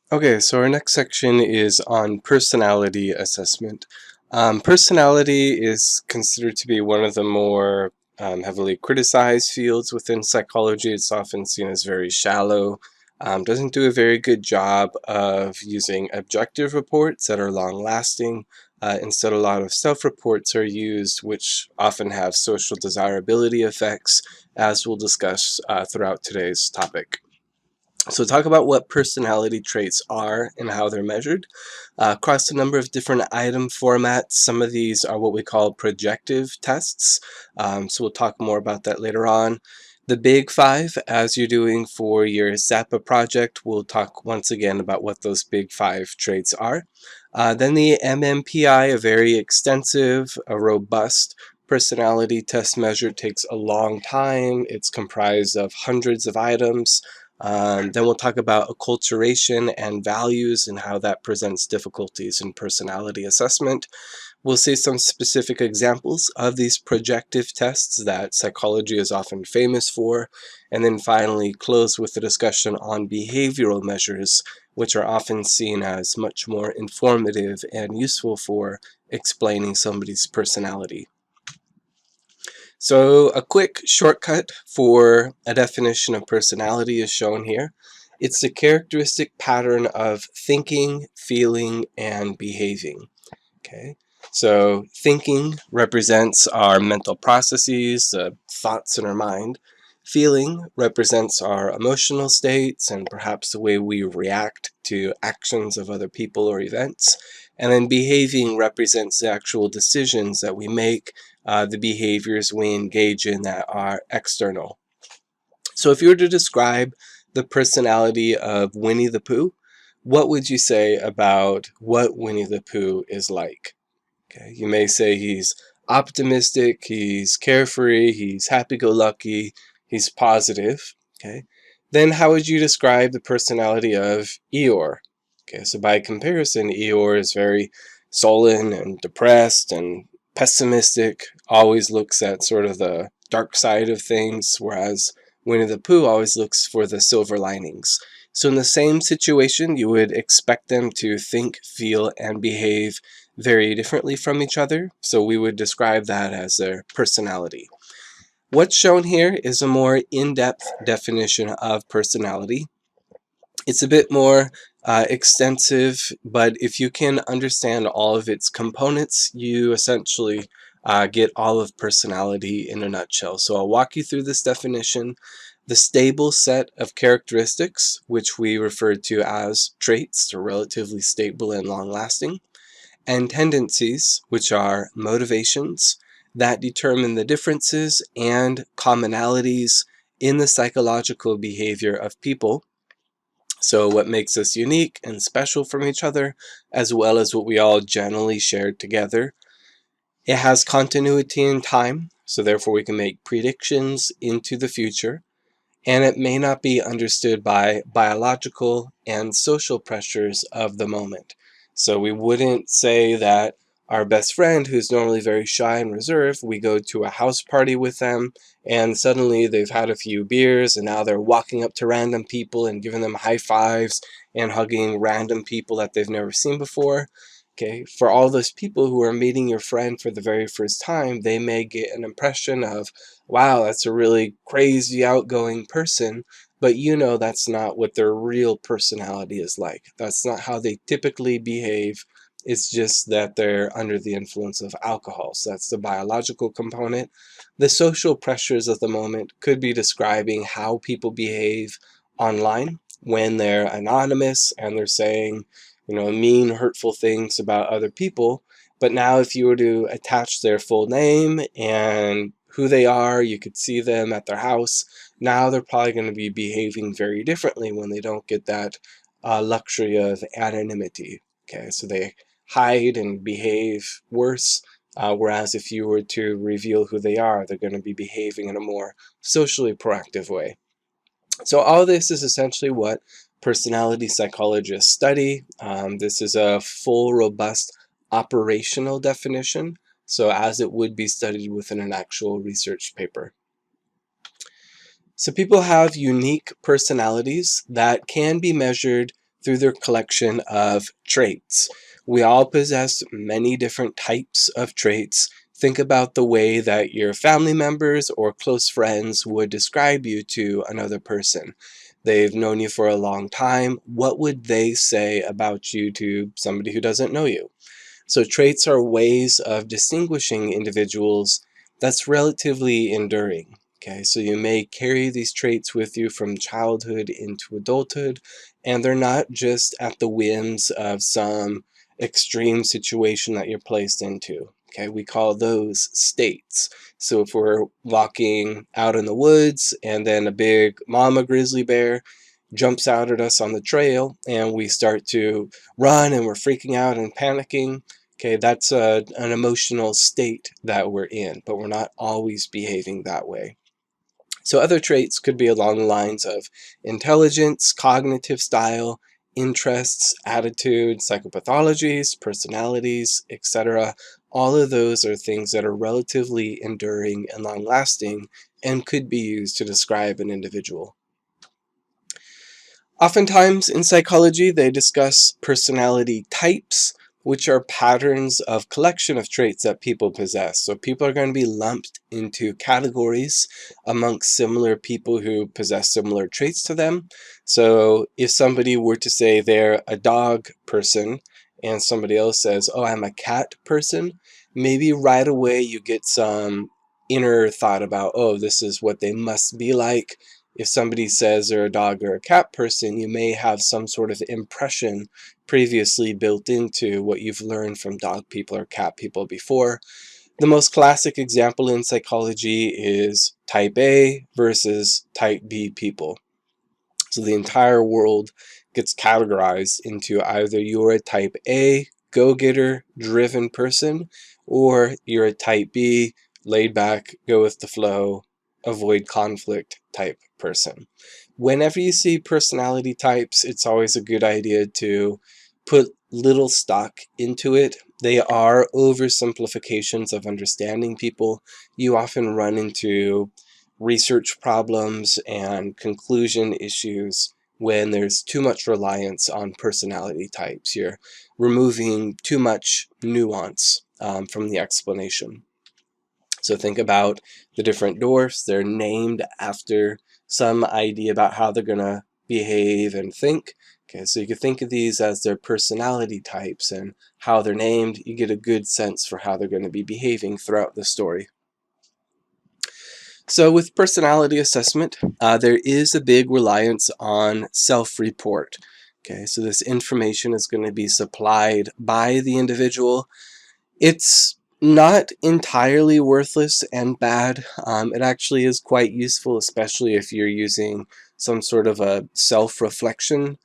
Okay, so our next section is on personality assessment. Personality is considered to be one of the more heavily criticized fields within psychology. It's often seen as very shallow, doesn't do a very good job of using objective reports that are long-lasting. Instead, a lot of self-reports are used, which often have social desirability effects, as we'll discuss throughout today's topic. So talk about what personality traits are and how they're measured. Across a number of different item formats, some of these are what we call projective tests. So we'll talk more about that later on. The big five, as you're doing for your SAPA project, we'll talk once again about what those big five traits are. Then the MMPI, a very extensive, a robust personality test measure, takes a long time. It's comprised of hundreds of items. Then we'll talk about acculturation and values and how that presents difficulties in personality assessment. We'll see some specific examples of these projective tests that psychology is often famous for, and then finally close with a discussion on behavioral measures, which are often seen as much more informative and useful for explaining somebody's personality. So a quick shortcut for a definition of personality is shown here. It's the characteristic pattern of thinking, feeling, and behaving. Okay, so thinking represents our mental processes, thoughts in our mind. Feeling represents our emotional states and perhaps the way we react to actions of other people or events. And then behaving represents the actual decisions that we make, the behaviors we engage in that are external. So if you were to describe the personality of Winnie the Pooh, what would you say about what Winnie the Pooh is like? Okay, you may say he's optimistic, he's carefree, he's happy-go-lucky, he's positive. Okay, then how would you describe the personality of Eeyore? Okay, so by comparison, Eeyore is very sullen and depressed and pessimistic, always looks at sort of the dark side of things, whereas Winnie the Pooh always looks for the silver linings. So in the same situation, you would expect them to think, feel, and behave very differently from each other, so we would describe that as their personality. What's shown here is a more in-depth definition of personality. It's a bit more extensive, but if you can understand all of its components, you essentially get all of personality in a nutshell. So I'll walk you through this definition. The stable set of characteristics, which we refer to as traits, are relatively stable and long-lasting, and tendencies, which are motivations that determine the differences and commonalities in the psychological behavior of people. So what makes us unique and special from each other, as well as what we all generally share together. It has continuity in time, so therefore we can make predictions into the future, and it may not be understood by biological and social pressures of the moment. So we wouldn't say that our best friend, who's normally very shy and reserved, we go to a house party with them, and suddenly they've had a few beers, and now they're walking up to random people and giving them high fives and hugging random people that they've never seen before. Okay, for all those people who are meeting your friend for the very first time, they may get an impression of, wow, that's a really crazy outgoing person, but you know that's not what their real personality is like. That's not how they typically behave. It's just that they're under the influence of alcohol. So that's the biological component. The social pressures of the moment could be describing how people behave online when they're anonymous and they're saying, mean, hurtful things about other people. But now if you were to attach their full name and who they are, you could see them at their house. Now they're probably going to be behaving very differently when they don't get that luxury of anonymity. Okay, so they hide and behave worse. Whereas if you were to reveal who they are, they're going to be behaving in a more socially proactive way. So all this is essentially what personality psychologists study. This is a full, robust operational definition, so as it would be studied within an actual research paper. So people have unique personalities that can be measured through their collection of traits. We all possess many different types of traits. Think about the way that your family members or close friends would describe you to another person. They've known you for a long time. What would they say about you to somebody who doesn't know you? So traits are ways of distinguishing individuals that's relatively enduring. Okay, so you may carry these traits with you from childhood into adulthood, and they're not just at the whims of some extreme situation that you're placed into. Okay, we call those states. So if we're walking out in the woods and then a big mama grizzly bear jumps out at us on the trail and we start to run and we're freaking out and panicking, okay, that's an emotional state that we're in, but we're not always behaving that way. So other traits could be along the lines of intelligence, cognitive style, interests, attitudes, psychopathologies, personalities, etc. All of those are things that are relatively enduring and long-lasting and could be used to describe an individual. Oftentimes in psychology, they discuss personality types, which are patterns of collection of traits that people possess. So people are going to be lumped into categories amongst similar people who possess similar traits to them. So if somebody were to say they're a dog person and somebody else says, oh, I'm a cat person, maybe right away you get some inner thought about, oh, this is what they must be like. If somebody says they're a dog or a cat person, you may have some sort of impression previously built into what you've learned from dog people or cat people before. The most classic example in psychology is type A versus type B people. So the entire world gets categorized into either you're a type A, go-getter, driven person, or you're a type B, laid back, go with the flow, avoid conflict type person. Whenever you see personality types, it's always a good idea to put little stock into it. They are oversimplifications of understanding people. You often run into research problems and conclusion issues when there's too much reliance on personality types. You're removing too much nuance from the explanation. So think about the different dwarfs. They're named after some idea about how they're going to behave and think. Okay, so you can think of these as their personality types, and how they're named, you get a good sense for how they're going to be behaving throughout the story. So with personality assessment, there is a big reliance on self-report. Okay, so this information is going to be supplied by the individual. It's not entirely worthless and bad. It actually is quite useful, especially if you're using some sort of a self-reflection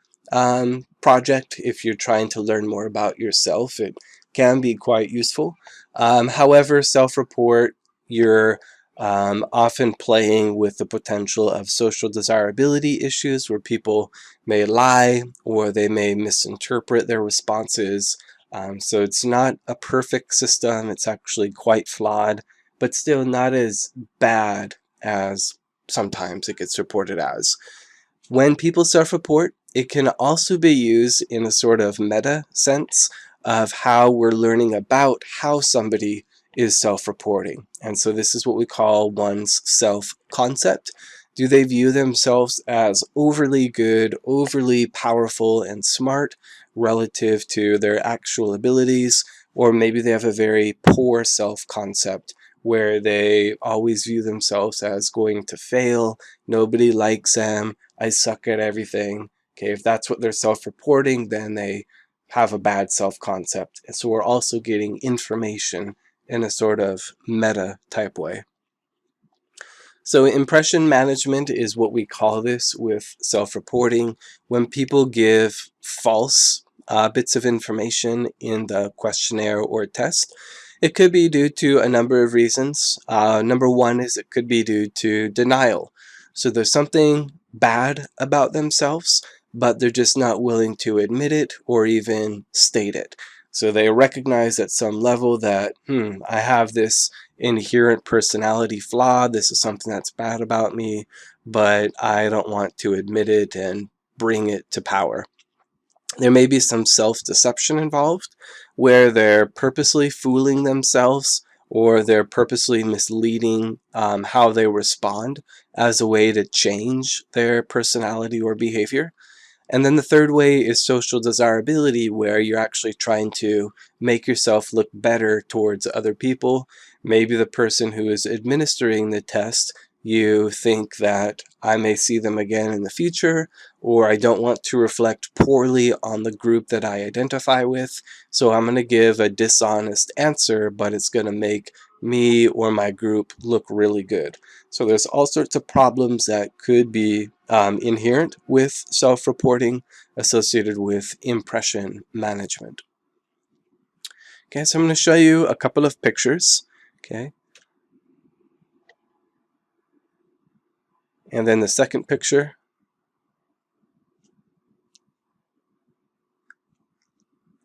project. If you're trying to learn more about yourself, it can be quite useful. However, self-report, you're often playing with the potential of social desirability issues where people may lie or they may misinterpret their responses. So it's not a perfect system. It's actually quite flawed, but still not as bad as sometimes it gets reported as. When people self-report, it can also be used in a sort of meta sense of how we're learning about how somebody is self-reporting. And so this is what we call one's self-concept. Do they view themselves as overly good, overly powerful and smart relative to their actual abilities, or maybe they have a very poor self-concept where they always view themselves as going to fail, nobody likes them, I suck at everything. Okay, if that's what they're self-reporting, then they have a bad self-concept. And so we're also getting information in a sort of meta type way. So impression management is what we call this with self-reporting. When people give false bits of information in the questionnaire or test, it could be due to a number of reasons. Number one is it could be due to denial. So there's something bad about themselves, but they're just not willing to admit it or even state it. So they recognize at some level that, I have this inherent personality flaw, this is something that's bad about me, but I don't want to admit it and bring it to power. There may be some self-deception involved, where they're purposely fooling themselves or they're purposely misleading how they respond as a way to change their personality or behavior. And then the third way is social desirability, where you're actually trying to make yourself look better towards other people. Maybe the person who is administering the test, you think that I may see them again in the future, or I don't want to reflect poorly on the group that I identify with, so I'm going to give a dishonest answer, but it's going to make me or my group look really good. So there's all sorts of problems that could be inherent with self-reporting associated with impression management. Okay, so I'm going to show you a couple of pictures. Okay, and then the second picture.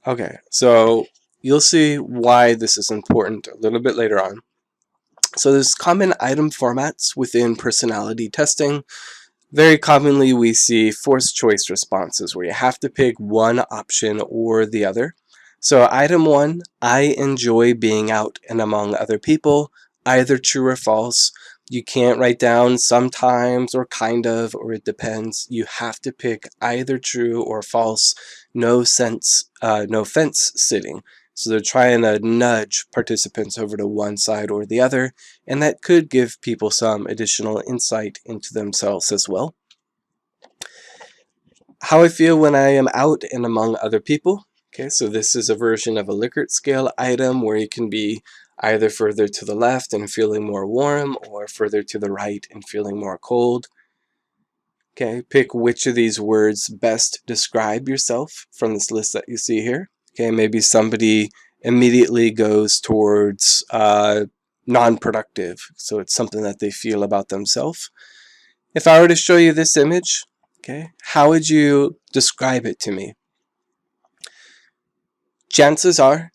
Okay, so you'll see why this is important a little bit later on. So there's common item formats within personality testing. Very commonly we see forced choice responses where you have to pick one option or the other. So item 1, I enjoy being out and among other people, either true or false. You can't write down sometimes or kind of or it depends. You have to pick either true or false. No fence sitting. So they're trying to nudge participants over to one side or the other, and that could give people some additional insight into themselves as well. How I feel when I am out and among other people. Okay, so this is a version of a Likert scale item where you can be either further to the left and feeling more warm or further to the right and feeling more cold. Okay, pick which of these words best describe yourself from this list that you see here. Okay, maybe somebody immediately goes towards non-productive, so it's something that they feel about themselves. If I were to show you this image, okay, how would you describe it to me? Chances are,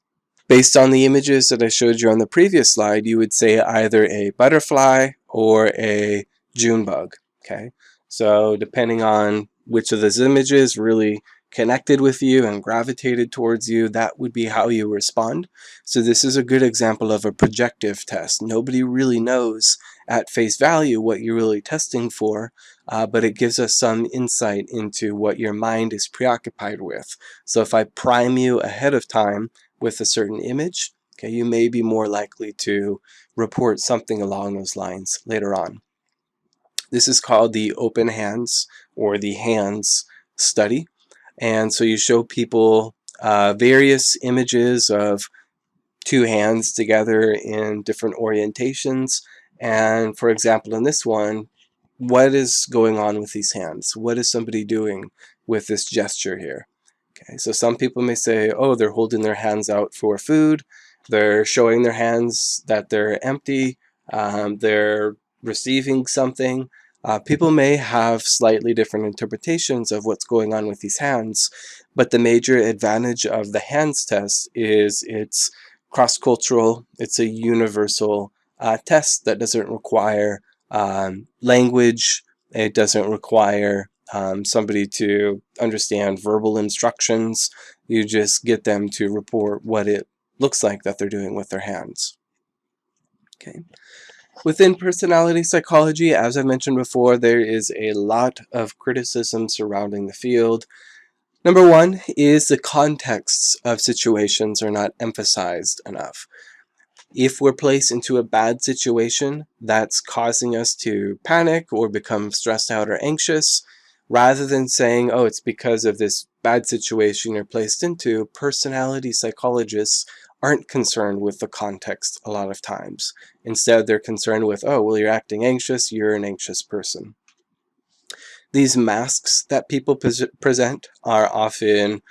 based on the images that I showed you on the previous slide, you would say either a butterfly or a June bug. Okay, so depending on which of those images really connected with you and gravitated towards you, that would be how you respond. So this is a good example of a projective test. Nobody really knows at face value what you're really testing for, but it gives us some insight into what your mind is preoccupied with. So if I prime you ahead of time with a certain image, okay, you may be more likely to report something along those lines later on. This is called the open hands or the hands study. And so you show people various images of two hands together in different orientations. And for example, in this one, what is going on with these hands? What is somebody doing with this gesture here? Okay, so some people may say, oh, they're holding their hands out for food. They're showing their hands that they're empty. They're receiving something. People may have slightly different interpretations of what's going on with these hands, but the major advantage of the hands test is it's cross-cultural. It's a universal test that doesn't require language. It doesn't require somebody to understand verbal instructions. You just get them to report what it looks like that they're doing with their hands. Okay. Within personality psychology, as I mentioned before, there is a lot of criticism surrounding the field. Number one is the contexts of situations are not emphasized enough. If we're placed into a bad situation that's causing us to panic or become stressed out or anxious, rather than saying, oh, it's because of this bad situation you're placed into, personality psychologists aren't concerned with the context a lot of times. Instead, they're concerned with, oh, well, you're acting anxious, you're an anxious person. These masks that people present are often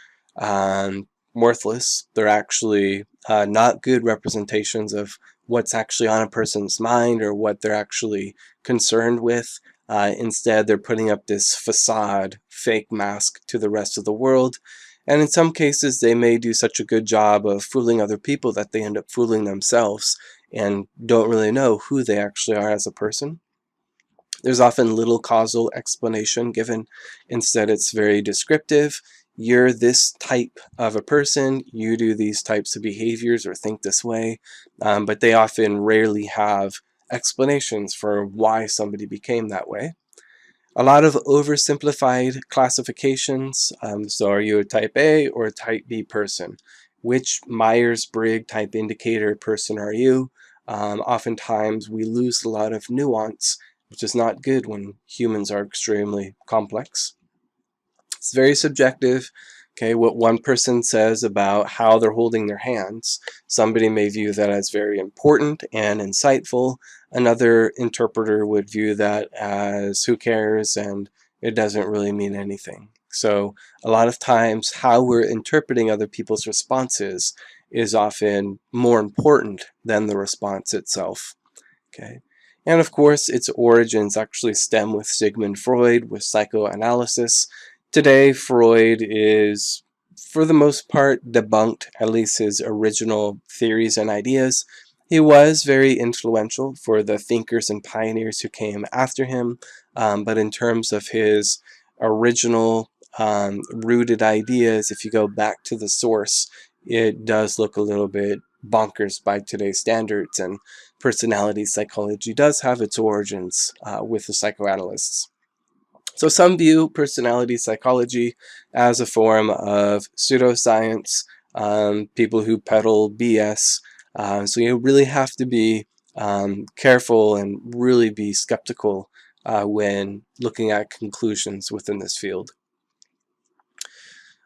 worthless. They're actually not good representations of what's actually on a person's mind or what they're actually concerned with. Instead, they're putting up this facade, fake mask to the rest of the world. And in some cases, they may do such a good job of fooling other people that they end up fooling themselves and don't really know who they actually are as a person. There's often little causal explanation given. Instead, it's very descriptive. you're this type of a person, you do these types of behaviors or think this way, but they often rarely have explanations for why somebody became that way. A lot of oversimplified classifications. So are you a type A or a type B person? Which Myers-Briggs type indicator person are you? Oftentimes we lose a lot of nuance, which is not good when humans are extremely complex. It's very subjective. Okay, what one person says about how they're holding their hands, somebody may view that as very important and insightful. Another interpreter would view that as who cares and it doesn't really mean anything. So a lot of times how we're interpreting other people's responses is often more important than the response itself. Okay. And of course, its origins actually stem with Sigmund Freud, with psychoanalysis. Today, Freud is, for the most part, debunked, at least his original theories and ideas. He was very influential for the thinkers and pioneers who came after him, but in terms of his original rooted ideas, if you go back to the source, it does look a little bit bonkers by today's standards, and personality psychology does have its origins with the psychoanalysts. So some view personality psychology as a form of pseudoscience, people who peddle BS. So you really have to be careful and really be skeptical when looking at conclusions within this field.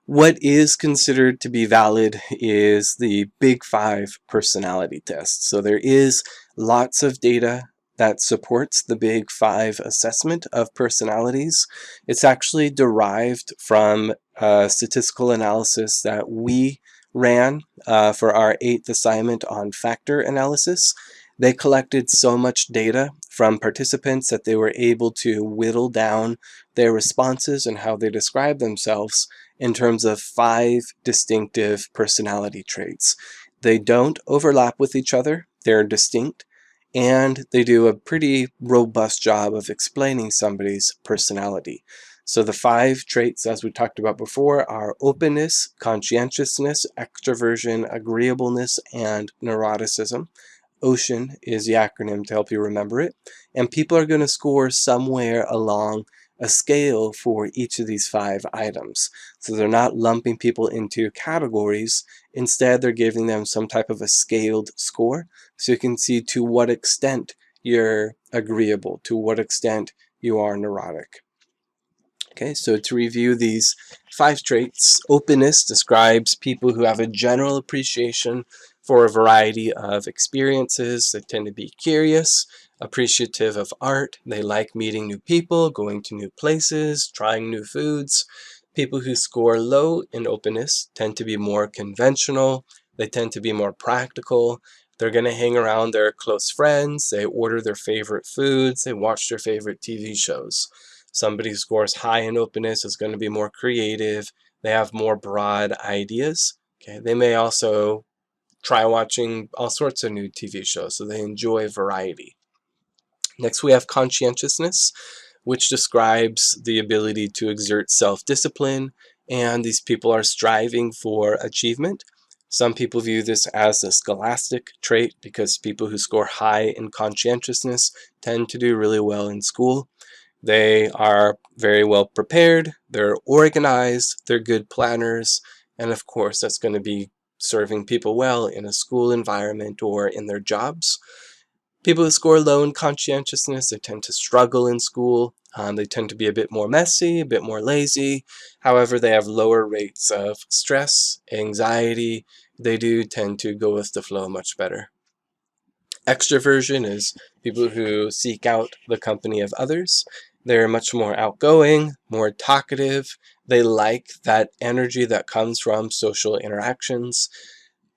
What is considered to be valid is the Big Five personality test. So there is lots of data that supports the Big Five assessment of personalities. It's actually derived from a statistical analysis that we ran for our 8th assignment on factor analysis. They collected so much data from participants that they were able to whittle down their responses and how they describe themselves in terms of 5 distinctive personality traits. They don't overlap with each other, they're distinct, and they do a pretty robust job of explaining somebody's personality. So the 5 traits, as we talked about before, are openness, conscientiousness, extroversion, agreeableness, and neuroticism. OCEAN is the acronym to help you remember it. And people are going to score somewhere along a scale for each of these 5 items. So they're not lumping people into categories. Instead, they're giving them some type of a scaled score so you can see to what extent you're agreeable, to what extent you are neurotic. Okay, so to review these 5 traits, openness describes people who have a general appreciation for a variety of experiences. They tend to be curious, appreciative of art. They like meeting new people, going to new places, trying new foods. People who score low in openness tend to be more conventional. They tend to be more practical. They're going to hang around their close friends. They order their favorite foods. They watch their favorite TV shows. Somebody who scores high in openness is going to be more creative. They have more broad ideas. Okay, they may also try watching all sorts of new TV shows, so they enjoy variety. Next, we have conscientiousness, which describes the ability to exert self-discipline, and these people are striving for achievement. Some people view this as a scholastic trait because people who score high in conscientiousness tend to do really well in school. They are very well prepared, they're organized, they're good planners, and of course that's going to be serving people well in a school environment or in their jobs. People who score low in conscientiousness, they tend to struggle in school. They tend to be a bit more messy, a bit more lazy. However, they have lower rates of stress, anxiety. They do tend to go with the flow much better. Extroversion is people who seek out the company of others. They're much more outgoing, more talkative. They like that energy that comes from social interactions.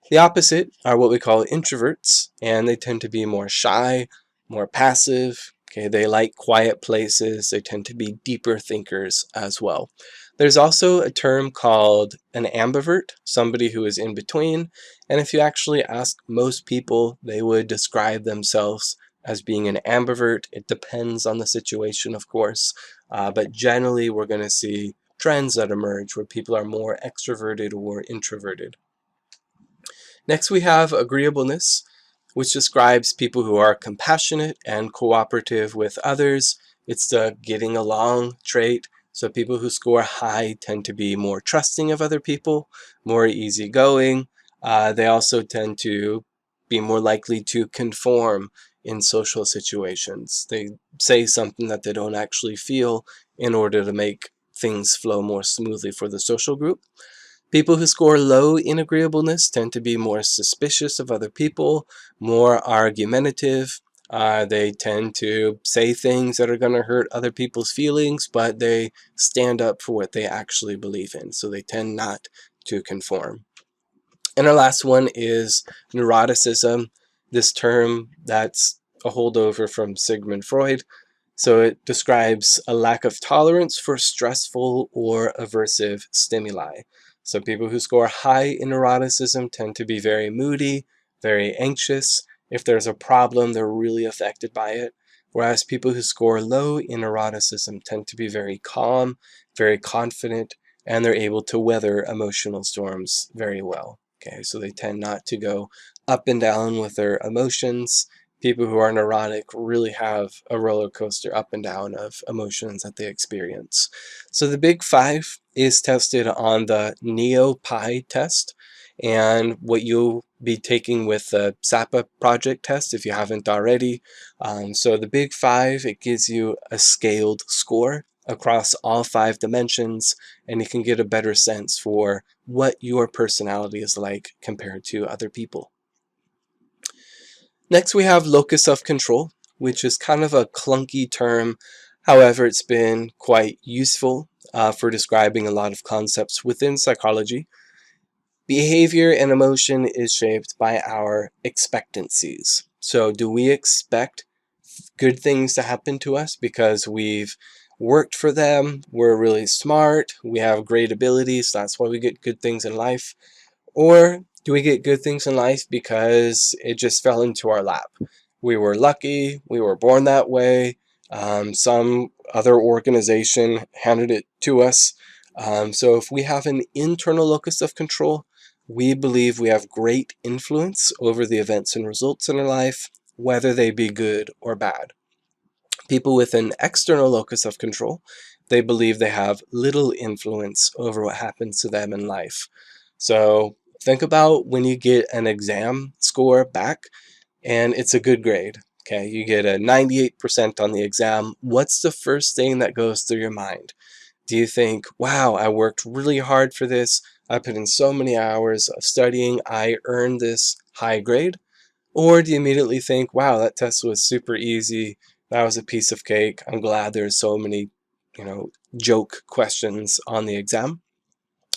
The opposite are what we call introverts, and they tend to be more shy, more passive. Okay, they like quiet places. They tend to be deeper thinkers as well. There's also a term called an ambivert, somebody who is in between. And if you actually ask most people, they would describe themselves as being an ambivert. It depends on the situation, of course, but generally we're going to see trends that emerge where people are more extroverted or introverted. Next, we have agreeableness, which describes people who are compassionate and cooperative with others. It's the getting along trait. So people who score high tend to be more trusting of other people, more easygoing. They also tend to be more likely to conform in social situations. They say something that they don't actually feel in order to make things flow more smoothly for the social group. People who score low in agreeableness tend to be more suspicious of other people, more argumentative. They tend to say things that are going to hurt other people's feelings, but they stand up for what they actually believe in. So they tend not to conform. And our last one is neuroticism, this term that's a holdover from Sigmund Freud. So it describes a lack of tolerance for stressful or aversive stimuli. So people who score high in neuroticism tend to be very moody, very anxious. If there's a problem, they're really affected by it. Whereas people who score low in neuroticism tend to be very calm, very confident, and they're able to weather emotional storms very well. Okay, so they tend not to go up and down with their emotions. People who are neurotic really have a roller coaster up and down of emotions that they experience. So the Big Five is tested on the NEO-PI test, and what you'll be taking with the SAPA project test if you haven't already. So the Big Five, it gives you a scaled score across all 5 dimensions, and you can get a better sense for what your personality is like compared to other people. Next, we have locus of control, which is kind of a clunky term. However, it's been quite useful for describing a lot of concepts within psychology. Behavior and emotion is shaped by our expectancies. So do we expect good things to happen to us because we've worked for them, we're really smart, we have great abilities, that's why we get good things in life? Or do we get good things in life because it just fell into our lap? We were lucky, we were born that way, some other organization handed it to us. So if we have an internal locus of control, we believe we have great influence over the events and results in our life, whether they be good or bad. People with an external locus of control, they believe they have little influence over what happens to them in life. So think about when you get an exam score back and it's a good grade. Okay, you get a 98% on the exam. What's the first thing that goes through your mind? Do you think, wow, I worked really hard for this. I put in so many hours of studying. I earned this high grade. Or do you immediately think, wow, that test was super easy. That was a piece of cake. I'm glad there's so many, joke questions on the exam.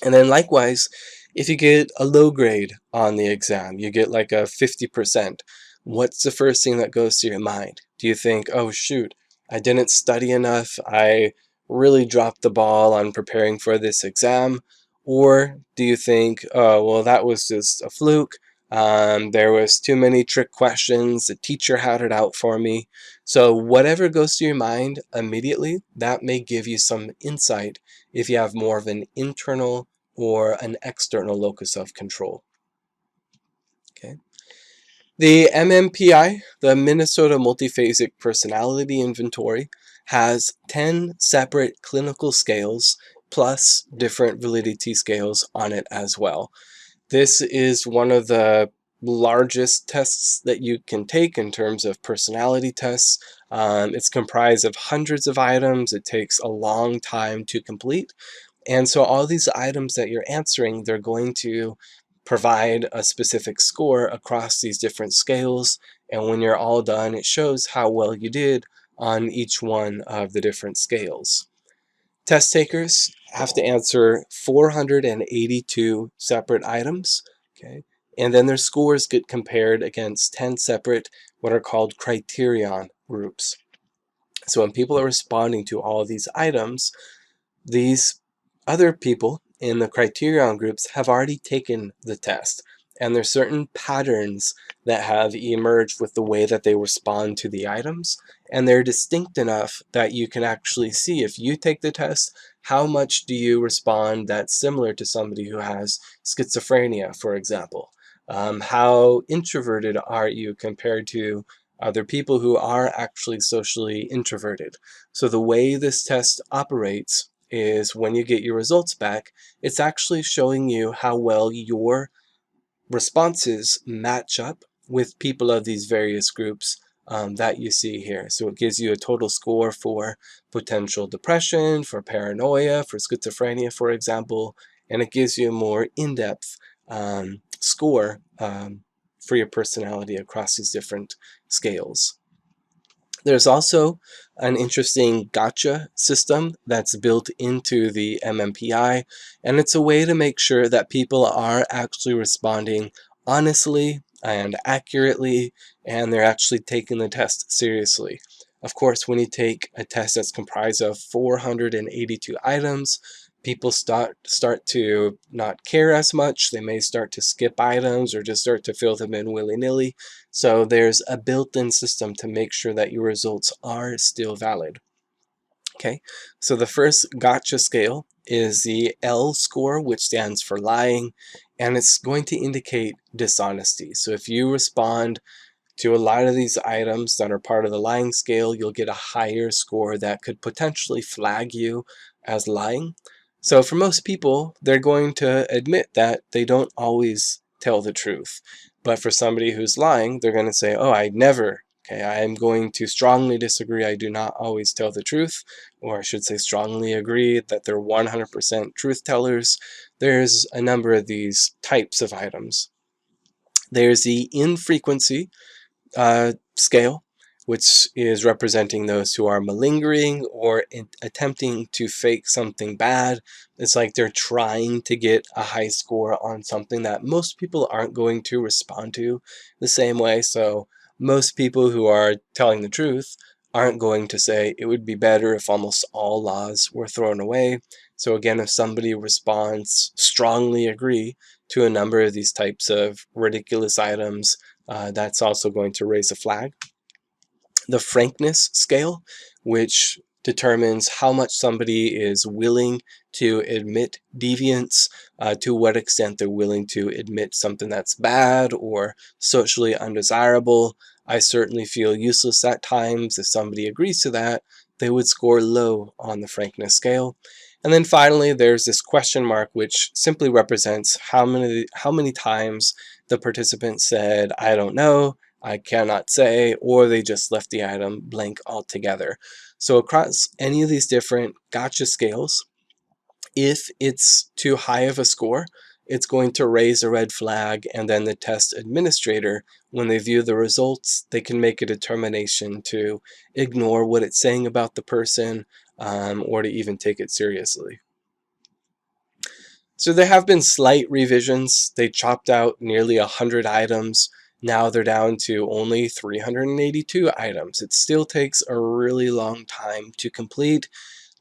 And then likewise, if you get a low grade on the exam, you get like a 50%, what's the first thing that goes to your mind? Do you think, oh shoot, I didn't study enough, I really dropped the ball on preparing for this exam? Or do you think, oh, well, that was just a fluke, there was too many trick questions, the teacher had it out for me? So whatever goes to your mind immediately, that may give you some insight if you have more of an internal or an external locus of control. Okay. The MMPI, the Minnesota Multiphasic Personality Inventory, has 10 separate clinical scales plus different validity scales on it as well. This is one of the largest tests that you can take in terms of personality tests. It's comprised of hundreds of items. It takes a long time to complete. And so all these items that you're answering, they're going to provide a specific score across these different scales. And when you're all done, it shows how well you did on each one of the different scales. Test takers have to answer 482 separate items, okay? And then their scores get compared against 10 separate, what are called criterion groups. So when people are responding to all of these items, these other people in the criterion groups have already taken the test, and there's certain patterns that have emerged with the way that they respond to the items, and they're distinct enough that you can actually see if you take the test how much do you respond that's similar to somebody who has schizophrenia, for example? How introverted are you compared to other people who are actually socially introverted? So the way this test operates is when you get your results back, it's actually showing you how well your responses match up with people of these various groups that you see here. So it gives you a total score for potential depression, for paranoia, for schizophrenia, for example, and it gives you a more in-depth score for your personality across these different scales. There's also an interesting gotcha system that's built into the MMPI, and it's a way to make sure that people are actually responding honestly and accurately, and they're actually taking the test seriously. Of course, when you take a test that's comprised of 482 items, people start to not care as much. They may start to skip items or just start to fill them in willy-nilly. So there's a built-in system to make sure that your results are still valid. Okay, so the first gotcha scale is the L score, which stands for lying, and it's going to indicate dishonesty. So if you respond to a lot of these items that are part of the lying scale, you'll get a higher score that could potentially flag you as lying. So for most people, they're going to admit that they don't always tell the truth. But for somebody who's lying, they're going to say, oh, I never. Okay, I am going to strongly disagree. I do not always tell the truth, or I should say strongly agree that they're 100% truth tellers. There's a number of these types of items. There's the infrequency scale, which is representing those who are malingering or attempting to fake something bad. It's like they're trying to get a high score on something that most people aren't going to respond to the same way. So most people who are telling the truth aren't going to say it would be better if almost all laws were thrown away. So again, if somebody responds strongly agree to a number of these types of ridiculous items, that's also going to raise a flag. The frankness scale, which determines how much somebody is willing to admit deviance, to what extent they're willing to admit something that's bad or socially undesirable. I certainly feel useless at times. If somebody agrees to that, they would score low on the frankness scale. And then finally, there's this question mark, which simply represents how many times the participant said, I don't know, I cannot say, or they just left the item blank altogether. So across any of these different gotcha scales, if it's too high of a score, it's going to raise a red flag, and then the test administrator, when they view the results, they can make a determination to ignore what it's saying about the person, or to even take it seriously. So there have been slight revisions. They chopped out nearly 100 items. Now they're down to only 382 items. It still takes a really long time to complete.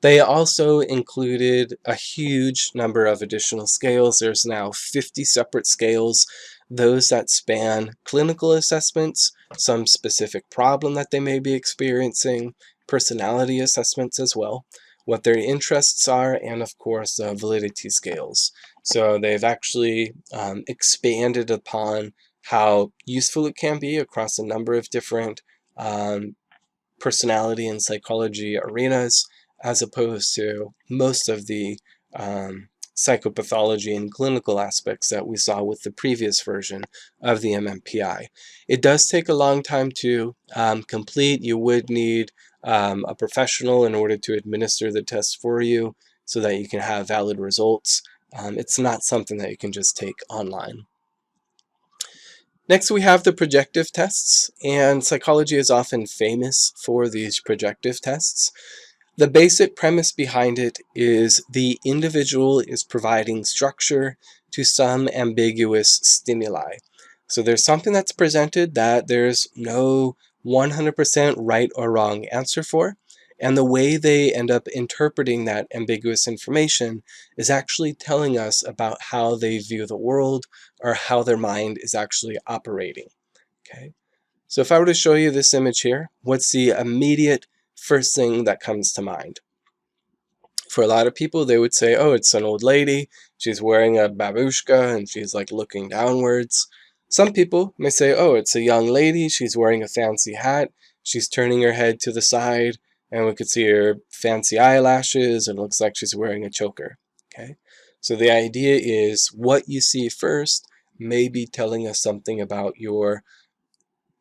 They also included a huge number of additional scales. There's now 50 separate scales, those that span clinical assessments, some specific problem that they may be experiencing, personality assessments as well, what their interests are, and of course validity scales. So they've actually expanded upon how useful it can be across a number of different personality and psychology arenas, as opposed to most of the psychopathology and clinical aspects that we saw with the previous version of the MMPI. It does take a long time to complete. You would need a professional in order to administer the test for you so that you can have valid results. It's not something that you can just take online. Next, we have the projective tests, and psychology is often famous for these projective tests. The basic premise behind it is the individual is providing structure to some ambiguous stimuli. So there's something that's presented that there's no 100% right or wrong answer for, and the way they end up interpreting that ambiguous information is actually telling us about how they view the world or how their mind is actually operating. Okay, so if I were to show you this image here, what's the immediate first thing that comes to mind? For a lot of people, they would say, oh, it's an old lady, she's wearing a babushka and she's like looking downwards. Some people may say, oh, it's a young lady, she's wearing a fancy hat, she's turning her head to the side, and we could see her fancy eyelashes, and it looks like she's wearing a choker. Okay, so the idea is what you see first may be telling us something about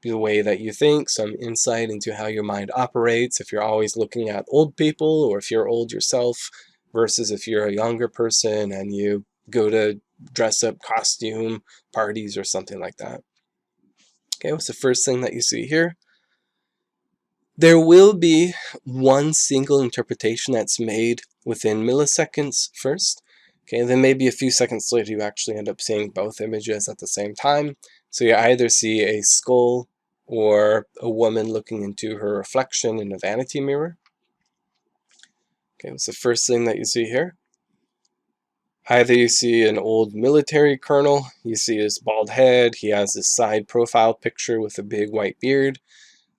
the way that you think, some insight into how your mind operates, if you're always looking at old people, or if you're old yourself, versus if you're a younger person and you go to dress up costume parties or something like that. Okay, what's the first thing that you see here? There will be one single interpretation that's made within milliseconds first. Okay, then maybe a few seconds later you actually end up seeing both images at the same time. So you either see a skull or a woman looking into her reflection in a vanity mirror. Okay, what's the first thing that you see here? Either you see an old military colonel, you see his bald head, he has this side profile picture with a big white beard,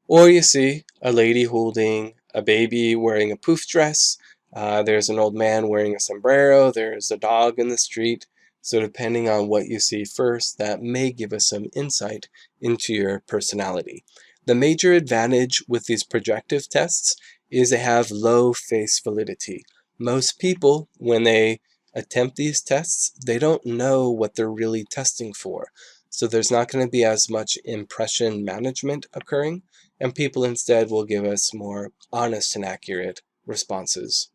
or you see a lady holding a baby wearing a poof dress. There's an old man wearing a sombrero. There's a dog in the street. So depending on what you see first, that may give us some insight into your personality. The major advantage with these projective tests is they have low face validity. Most people, when they attempt these tests, they don't know what they're really testing for. So there's not going to be as much impression management occurring, and people instead will give us more honest and accurate responses.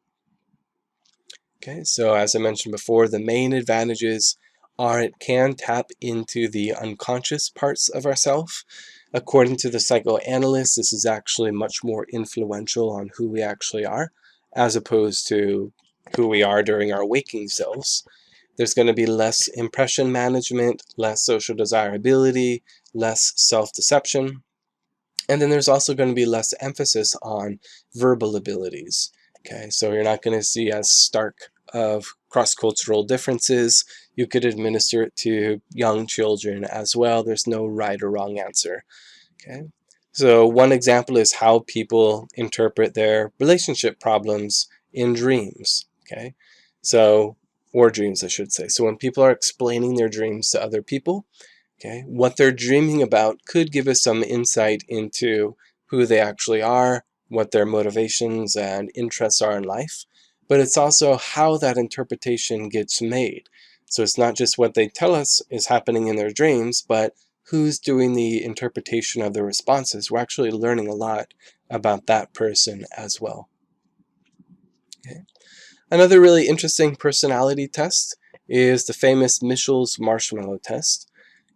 Okay, so as I mentioned before, the main advantages are it can tap into the unconscious parts of ourself. According to the psychoanalyst, this is actually much more influential on who we actually are, as opposed to who we are during our waking selves. There's going to be less impression management, less social desirability, less self-deception. And then there's also going to be less emphasis on verbal abilities. Okay, so you're not going to see as stark of cross-cultural differences. You could administer it to young children as well. There's no right or wrong answer. Okay, so one example is how people interpret their relationship problems in dreams. Okay, so or dreams, I should say. So when people are explaining their dreams to other people, okay, what they're dreaming about could give us some insight into who they actually are, what their motivations and interests are in life, but it's also how that interpretation gets made. So it's not just what they tell us is happening in their dreams, but who's doing the interpretation of the responses. We're actually learning a lot about that person as well. Okay. Another really interesting personality test is the famous Michel's marshmallow test.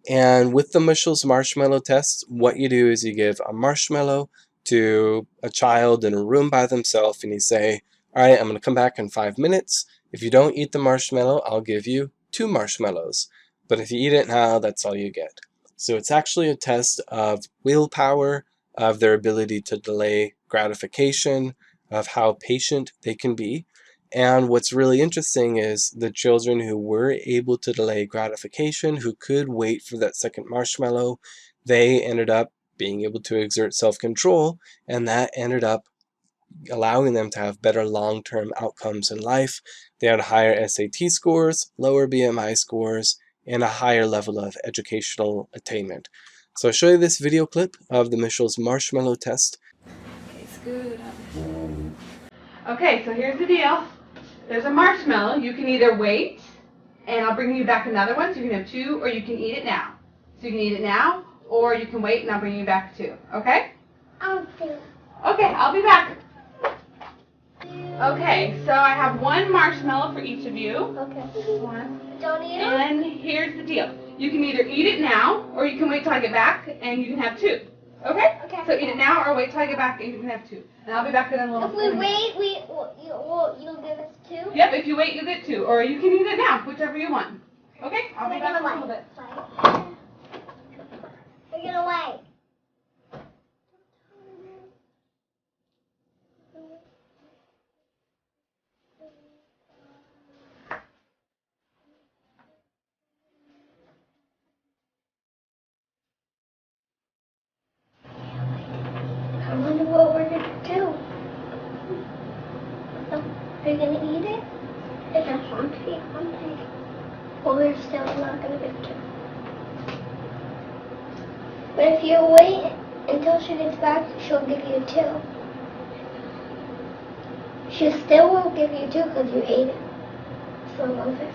And with the Michel's marshmallow test, what you do is you give a marshmallow to a child in a room by themselves, and you say, all right, I'm going to come back in 5 minutes. If you don't eat the marshmallow, I'll give you 2 marshmallows. But if you eat it now, that's all you get. So it's actually a test of willpower, of their ability to delay gratification, of how patient they can be. And what's really interesting is the children who were able to delay gratification, who could wait for that second marshmallow, they ended up being able to exert self-control, and that ended up allowing them to have better long-term outcomes in life. They had higher SAT scores, lower BMI scores, and a higher level of educational attainment. So I'll show you this video clip of the Michel's marshmallow test. It's good. Okay, so here's the deal. There's a marshmallow. You can either wait, and I'll bring you back another one, so you can have 2, or you can eat it now. So you can eat it now, or you can wait, and I'll bring you back 2. Okay? Okay. Okay, I'll be back. Okay, so I have 1 marshmallow for each of you. Okay. 1. Don't eat it? And here's the deal. You can either eat it now, or you can wait till I get back, and you can have 2. Okay? Okay. So eat it now, or wait till I get back, and you can have 2. And I'll be back in a little bit. If we wait, you'll give us 2? Yep, if you wait, you get 2. Or you can eat it now, whichever you want. Okay? I'll be back in a little bit. We're gonna wait. I wonder what we're gonna do. Big gonna eat it? If I'm hungry, or you're still not gonna give it to her. But if you wait until she gets back, she'll give you 2. She still won't give you 2 because you ate it. So Moses.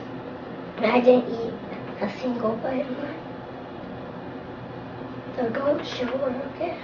And I didn't eat a single bite of mine. So don't show her, okay?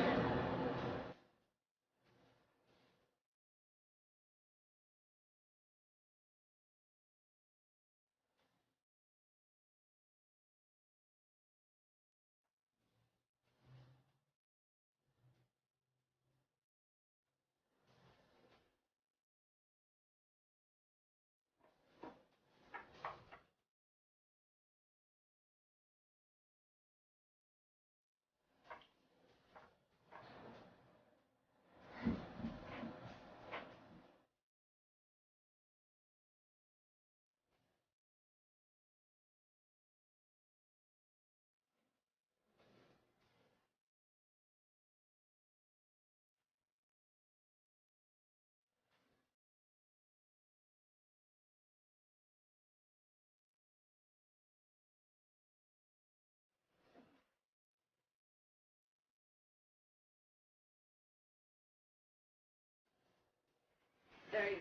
There you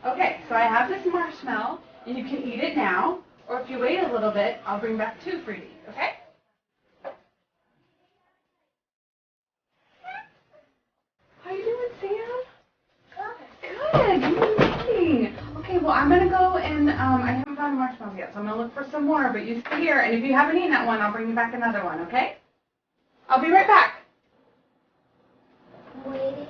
go. Okay, so I have this marshmallow, and you can eat it now, or if you wait a little bit, I'll bring back 2 for you to eat, okay? How you doing, Sam? Good. You're amazing. Okay, well, I'm going to go and I haven't found marshmallows yet, so I'm going to look for some more, but you stay here, and if you haven't eaten that one, I'll bring you back another one, okay? I'll be right back. Waiting.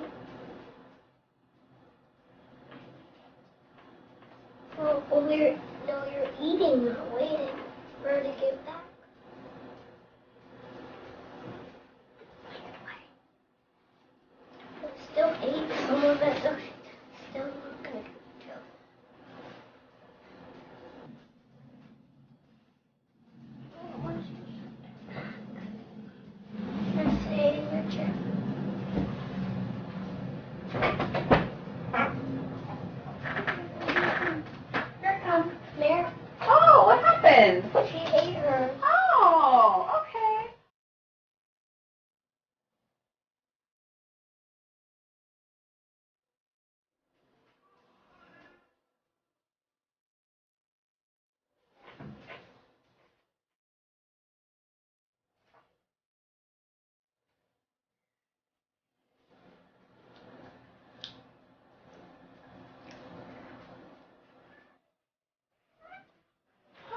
Well, you're eating, not waiting for her to get back. I still ate some of it, so she's still not gonna give it to her. And stay in your chair. Here it comes. There. Oh, what happened? She ate her. Oh, okay.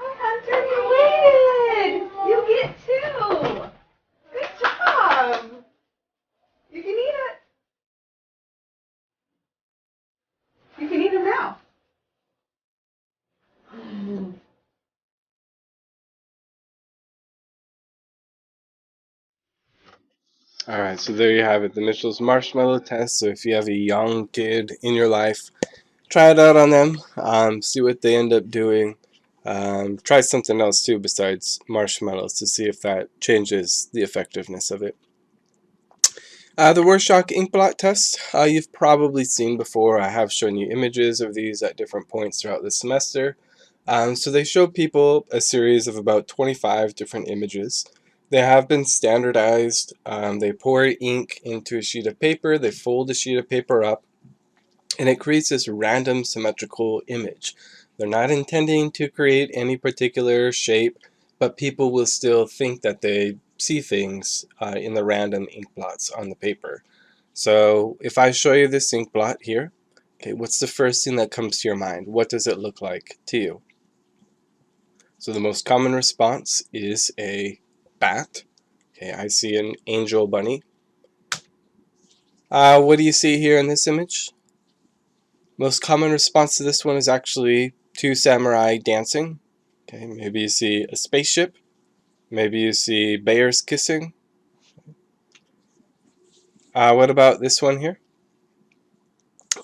Hi, Hunter, you waited. You get 2. Good job. You can eat it. You can eat them now. Alright, so there you have it, the Mitchell's Marshmallow Test. So if you have a young kid in your life, try it out on them, see what they end up doing. Try something else too besides marshmallows to see if that changes the effectiveness of it. The Rorschach ink blot test, you've probably seen before. I have shown you images of these at different points throughout the semester. So they show people a series of about 25 different images. They have been standardized. They pour ink into a sheet of paper, they fold the sheet of paper up, and it creates this random symmetrical image. They're not intending to create any particular shape, but people will still think that they see things in the random ink blots on the paper. So if I show you this ink blot here, okay, what's the first thing that comes to your mind? What does it look like to you? So the most common response is a bat. Okay, I see an angel bunny. What do you see here in this image? Most common response to this one is actually 2 samurai dancing. Okay, maybe you see a spaceship. Maybe you see bears kissing. What about this one here?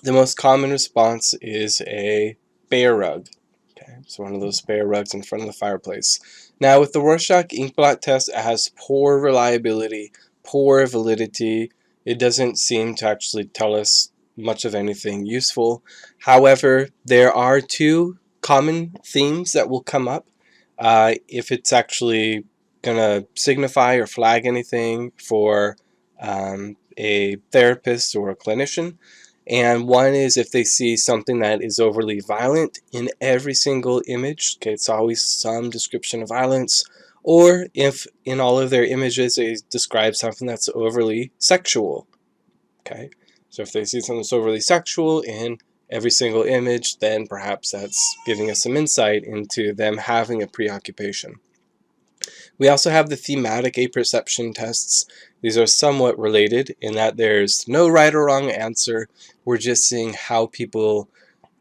The most common response is a bear rug. Okay, so one of those bear rugs in front of the fireplace. Now with the Rorschach ink blot test, it has poor reliability, poor validity. It doesn't seem to actually tell us much of anything useful. However, there are two common themes that will come up if it's actually going to signify or flag anything for a therapist or a clinician. And one is if they see something that is overly violent in every single image. Okay, it's always some description of violence. Or if in all of their images they describe something that's overly sexual. Okay, so if they see something that's overly sexual in every single image, then perhaps that's giving us some insight into them having a preoccupation. We also have the thematic apperception tests. These are somewhat related in that there's no right or wrong answer. We're just seeing how people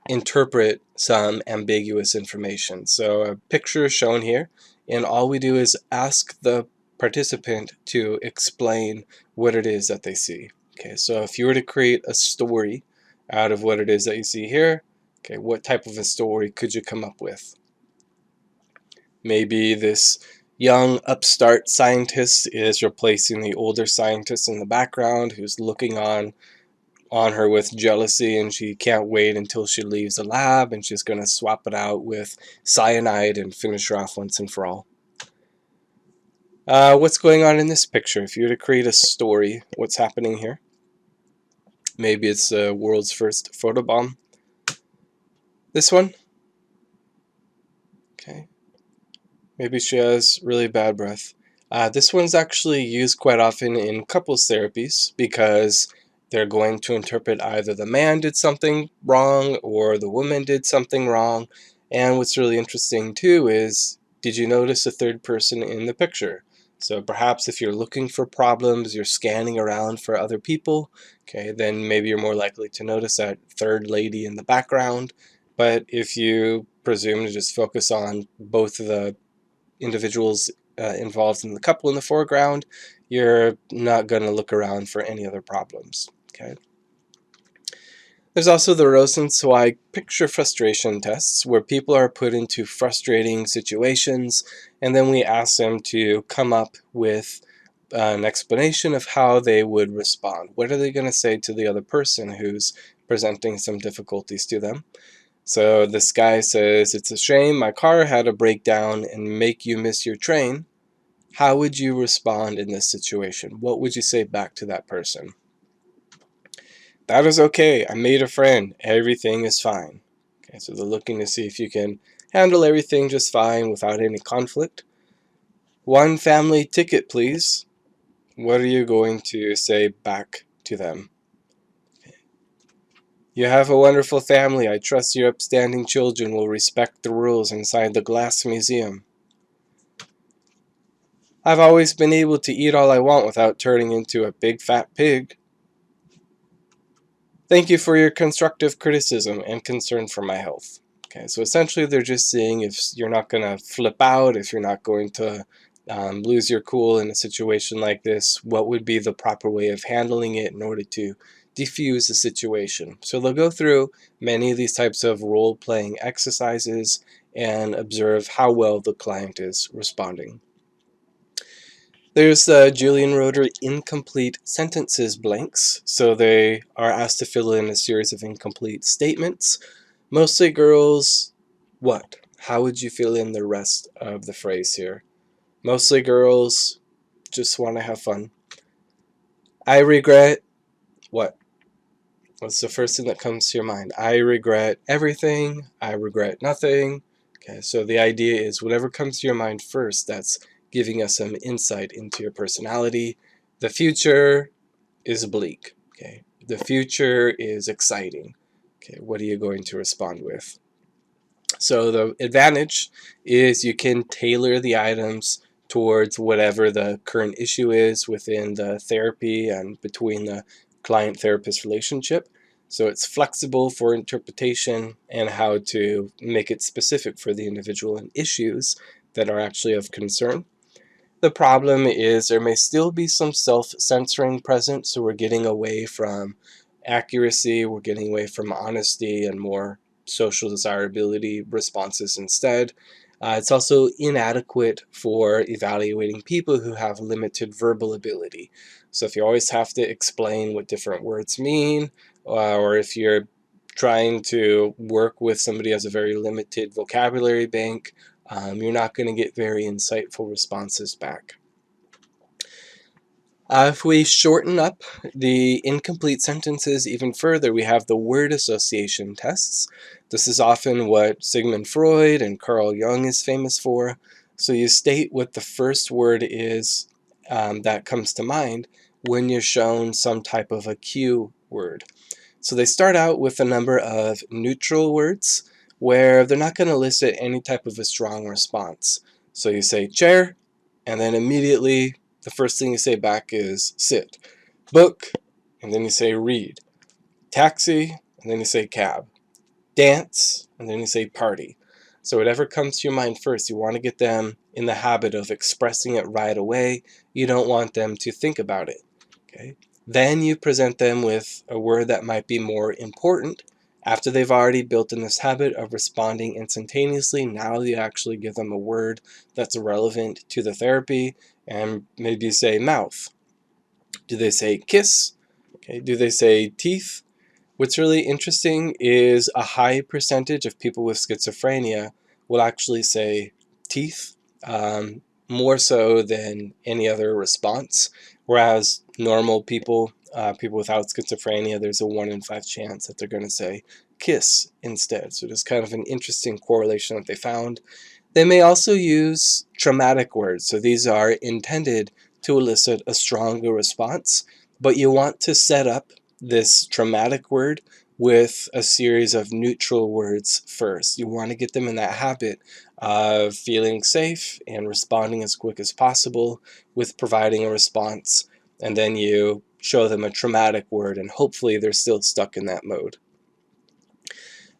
interpret some ambiguous information. So a picture is shown here, and all we do is ask the participant to explain what it is that they see. Okay, so if you were to create a story out of what it is that you see here, okay, what type of a story could you come up with? Maybe this young upstart scientist is replacing the older scientist in the background who's looking on her with jealousy, and she can't wait until she leaves the lab, and she's going to swap it out with cyanide and finish her off once and for all. What's going on in this picture? If you were to create a story, what's happening here? Maybe it's the world's first photobomb. This one? Okay. Maybe she has really bad breath. This one's actually used quite often in couples therapies because they're going to interpret either the man did something wrong or the woman did something wrong. And what's really interesting too is, did you notice a third person in the picture? So perhaps if you're looking for problems, you're scanning around for other people, okay, then maybe you're more likely to notice that third lady in the background. But if you presume to just focus on both of the individuals involved in the couple in the foreground, you're not going to look around for any other problems. Okay. There's also the Rosenzweig picture frustration tests, where people are put into frustrating situations, and then we ask them to come up with an explanation of how they would respond. What are they going to say to the other person who's presenting some difficulties to them? So this guy says, "It's a shame my car had a breakdown and make you miss your train." How would you respond in this situation? What would you say back to that person? "That is okay. I made a friend. Everything is fine." Okay, so they're looking to see if you can handle everything just fine without any conflict. "One family ticket, please." What are you going to say back to them? "You have a wonderful family. I trust your upstanding children will respect the rules inside the glass museum." "I've always been able to eat all I want without turning into a big fat pig." "Thank you for your constructive criticism and concern for my health." Okay, so essentially they're just seeing if you're not going to flip out, if you're not going to lose your cool in a situation like this, what would be the proper way of handling it in order to diffuse the situation. So they'll go through many of these types of role-playing exercises and observe how well the client is responding. There's the Julian Roeder incomplete sentences blanks. So they are asked to fill in a series of incomplete statements. Mostly girls, what? How would you fill in the rest of the phrase here? Mostly girls just want to have fun. I regret, what? What's the first thing that comes to your mind? I regret everything. I regret nothing. Okay, so the idea is whatever comes to your mind first, that's giving us some insight into your personality. The future is bleak. Okay, the future is exciting. Okay, what are you going to respond with? So the advantage is you can tailor the items towards whatever the current issue is within the therapy and between the client-therapist relationship. So it's flexible for interpretation and how to make it specific for the individual and issues that are actually of concern. The problem is there may still be some self-censoring present, so we're getting away from accuracy, we're getting away from honesty and more social desirability responses instead. It's also inadequate for evaluating people who have limited verbal ability. So if you always have to explain what different words mean, or if you're trying to work with somebody who has a very limited vocabulary bank, you're not going to get very insightful responses back. If we shorten up the incomplete sentences even further, we have the word association tests. This is often what Sigmund Freud and Carl Jung is famous for. So you state what the first word is that comes to mind when you're shown some type of a cue word. So they start out with a number of neutral words where they're not going to elicit any type of a strong response. So you say chair, and then immediately the first thing you say back is sit. Book, and then you say read. Taxi, and then you say cab. Dance, and then you say party. So whatever comes to your mind first, you want to get them in the habit of expressing it right away. You don't want them to think about it. Okay? Then you present them with a word that might be more important. After they've already built in this habit of responding instantaneously, now you actually give them a word that's relevant to the therapy, and maybe you say mouth. Do they say kiss? Okay. Do they say teeth? What's really interesting is a high percentage of people with schizophrenia will actually say teeth, more so than any other response, whereas normal people, people without schizophrenia, there's a 1 in 5 chance that they're going to say kiss instead. So just kind of an interesting correlation that they found. They may also use traumatic words. So these are intended to elicit a stronger response, but you want to set up this traumatic word with a series of neutral words first. You want to get them in that habit of feeling safe and responding as quick as possible with providing a response, and then you show them a traumatic word, and hopefully they're still stuck in that mode.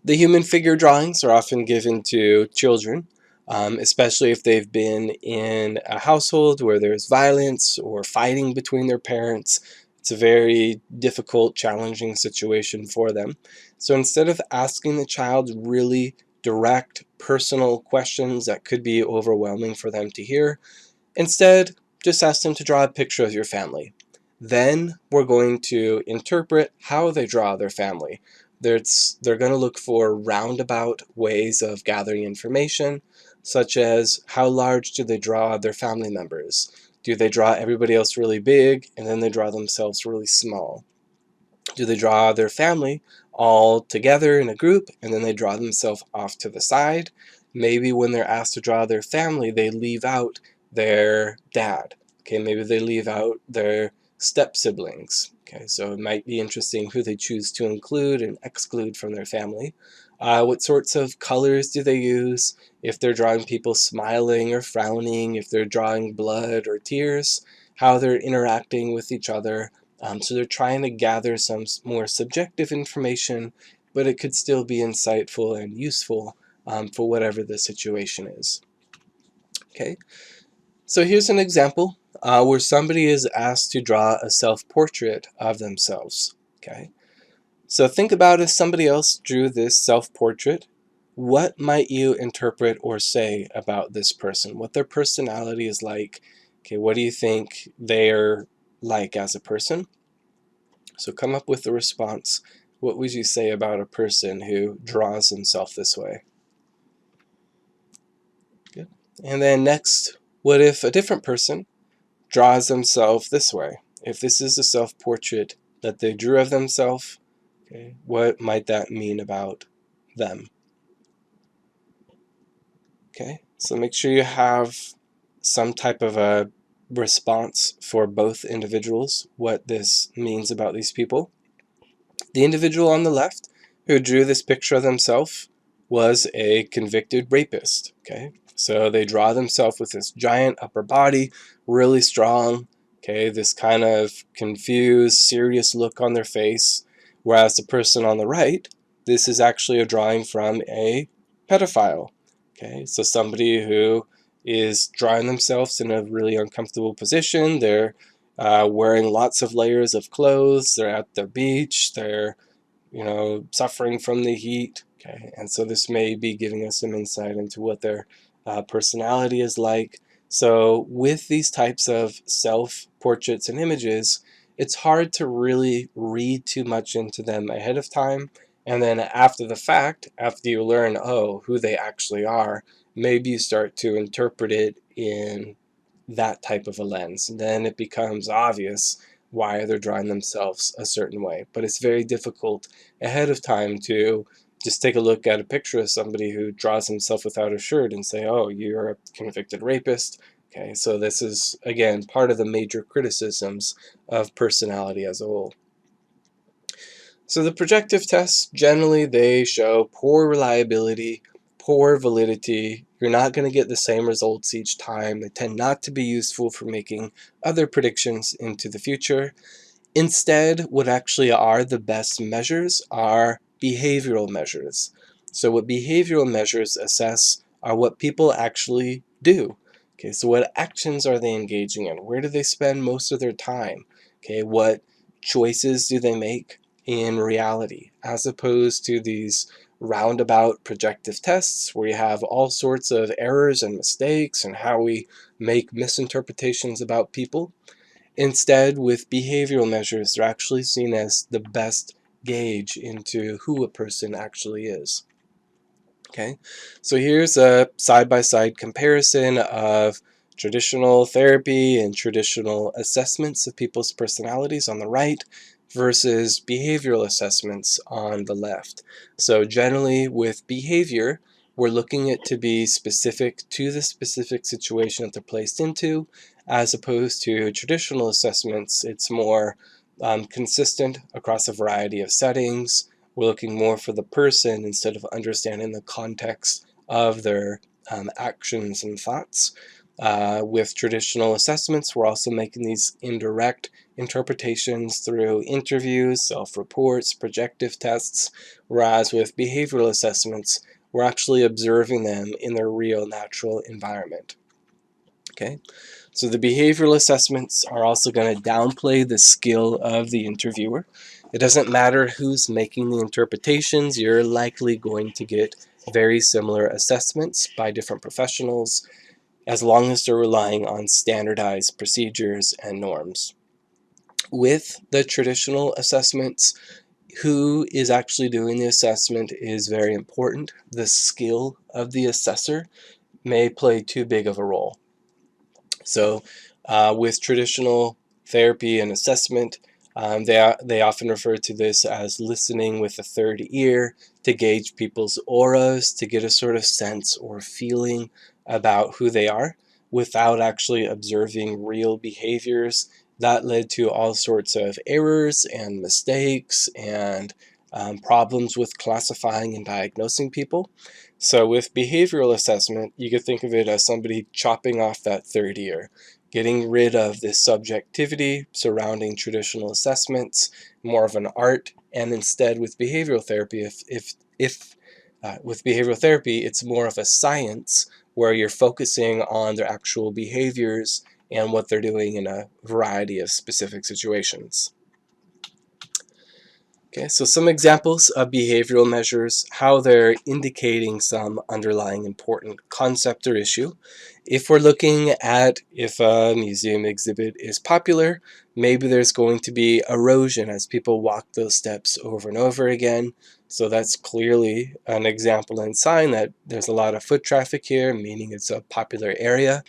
The human figure drawings are often given to children, especially if they've been in a household where there's violence or fighting between their parents. It's a very difficult, challenging situation for them. So instead of asking the child really direct, personal questions that could be overwhelming for them to hear, instead, just ask them to draw a picture of your family. Then we're going to interpret how they draw their family. They're going to look for roundabout ways of gathering information, such as how large do they draw their family members? Do they draw everybody else really big and then they draw themselves really small? Do they draw their family all together in a group and then they draw themselves off to the side? Maybe when they're asked to draw their family, they leave out their dad. Okay, maybe they leave out their step siblings. Okay, so it might be interesting who they choose to include and exclude from their family. What sorts of colors do they use? If they're drawing people smiling or frowning, if they're drawing blood or tears, how they're interacting with each other. So they're trying to gather some more subjective information, but it could still be insightful and useful for whatever the situation is. Okay, so here's an example where somebody is asked to draw a self-portrait of themselves. Okay, so think about if somebody else drew this self-portrait, what might you interpret or say about this person? What their personality is like? Okay, what do you think they're like as a person? So come up with a response. What would you say about a person who draws himself this way? Good. And then next, what if a different person draws themselves this way? If this is a self-portrait that they drew of themselves, okay, what might that mean about them? Okay, so make sure you have some type of a response for both individuals, what this means about these people. The individual on the left who drew this picture of themselves was a convicted rapist. Okay, so they draw themselves with this giant upper body, really strong, okay, this kind of confused, serious look on their face, whereas the person on the right, this is actually a drawing from a pedophile. Okay, so somebody who is drawing themselves in a really uncomfortable position. They're wearing lots of layers of clothes. They're at the beach. They're, suffering from the heat. Okay, and so this may be giving us some insight into what their personality is like. So with these types of self-portraits and images, it's hard to really read too much into them ahead of time. And then after the fact, after you learn, oh, who they actually are, maybe you start to interpret it in that type of a lens. Then it becomes obvious why they're drawing themselves a certain way. But it's very difficult ahead of time to just take a look at a picture of somebody who draws himself without a shirt and say, oh, you're a convicted rapist. Okay, so this is, again, part of the major criticisms of personality as a whole. So the projective tests, generally, they show poor reliability, poor validity. You're not going to get the same results each time. They tend not to be useful for making other predictions into the future. Instead, what actually are the best measures are behavioral measures. So what behavioral measures assess are what people actually do. Okay, so what actions are they engaging in? Where do they spend most of their time? Okay, what choices do they make in reality, as opposed to these roundabout projective tests where you have all sorts of errors and mistakes and how we make misinterpretations about people. Instead, with behavioral measures, they're actually seen as the best gauge into who a person actually is. Okay, so here's a side-by-side comparison of traditional therapy and traditional assessments of people's personalities on the right versus behavioral assessments on the left. So generally with behavior, we're looking at to be specific to the specific situation that they're placed into, as opposed to traditional assessments. It's more consistent across a variety of settings. We're looking more for the person instead of understanding the context of their actions and thoughts. With traditional assessments, we're also making these indirect interpretations through interviews, self-reports, projective tests, whereas with behavioral assessments, we're actually observing them in their real natural environment. Okay, so the behavioral assessments are also going to downplay the skill of the interviewer. It doesn't matter who's making the interpretations, you're likely going to get very similar assessments by different professionals as long as they're relying on standardized procedures and norms. With the traditional assessments, who is actually doing the assessment is very important. The skill of the assessor may play too big of a role. So with traditional therapy and assessment, they often refer to this as listening with a third ear to gauge people's auras, to get a sort of sense or feeling about who they are without actually observing real behaviors. That led to all sorts of errors and mistakes and problems with classifying and diagnosing people. So with behavioral assessment, you could think of it as somebody chopping off that third ear, getting rid of this subjectivity surrounding traditional assessments, more of an art, and instead with behavioral therapy, with behavioral therapy, it's more of a science where you're focusing on their actual behaviors and what they're doing in a variety of specific situations. Okay, so some examples of behavioral measures, how they're indicating some underlying important concept or issue. If we're looking at if a museum exhibit is popular, maybe there's going to be erosion as people walk those steps over and over again. So that's clearly an example and sign that there's a lot of foot traffic here, meaning it's a popular area.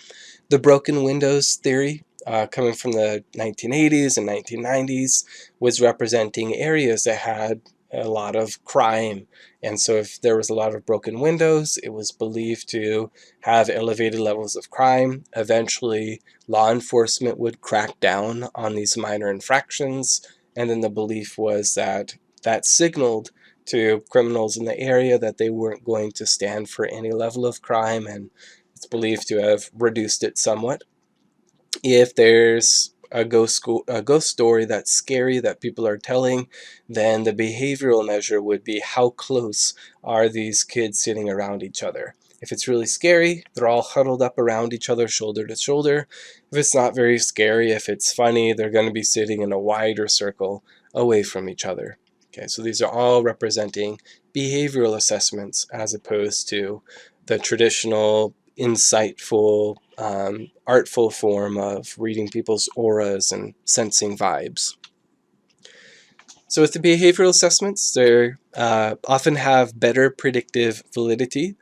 The broken windows theory, coming from the 1980s and 1990s, was representing areas that had a lot of crime. And so if there was a lot of broken windows, it was believed to have elevated levels of crime. Eventually, law enforcement would crack down on these minor infractions. And then the belief was that that signaled to criminals in the area that they weren't going to stand for any level of crime, and it's believed to have reduced it somewhat. If there's a ghost story that's scary that people are telling, then the behavioral measure would be how close are these kids sitting around each other. If it's really scary, they're all huddled up around each other, shoulder to shoulder. If it's not very scary, if it's funny, they're going to be sitting in a wider circle away from each other. Okay, so these are all representing behavioral assessments as opposed to the traditional insightful, artful form of reading people's auras and sensing vibes. So with the behavioral assessments, they often have better predictive validity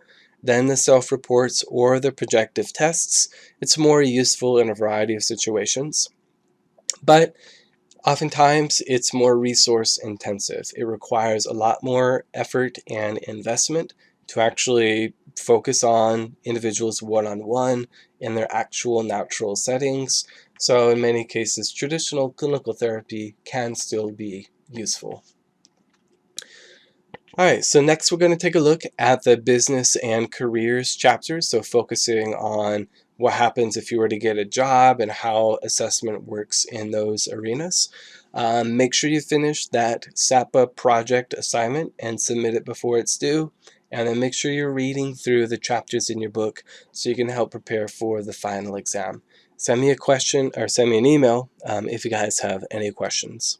than the self-reports or the projective tests. It's more useful in a variety of situations, but oftentimes it's more resource intensive. It requires a lot more effort and investment to actually focus on individuals one-on-one in their actual natural settings. So in many cases, traditional clinical therapy can still be useful. All right, so next we're going to take a look at the business and careers chapters, so focusing on what happens if you were to get a job and how assessment works in those arenas. Make sure you finish that SAPA project assignment and submit it before it's due, and then make sure you're reading through the chapters in your book so you can help prepare for the final exam. Send me a question or send me an email if you guys have any questions.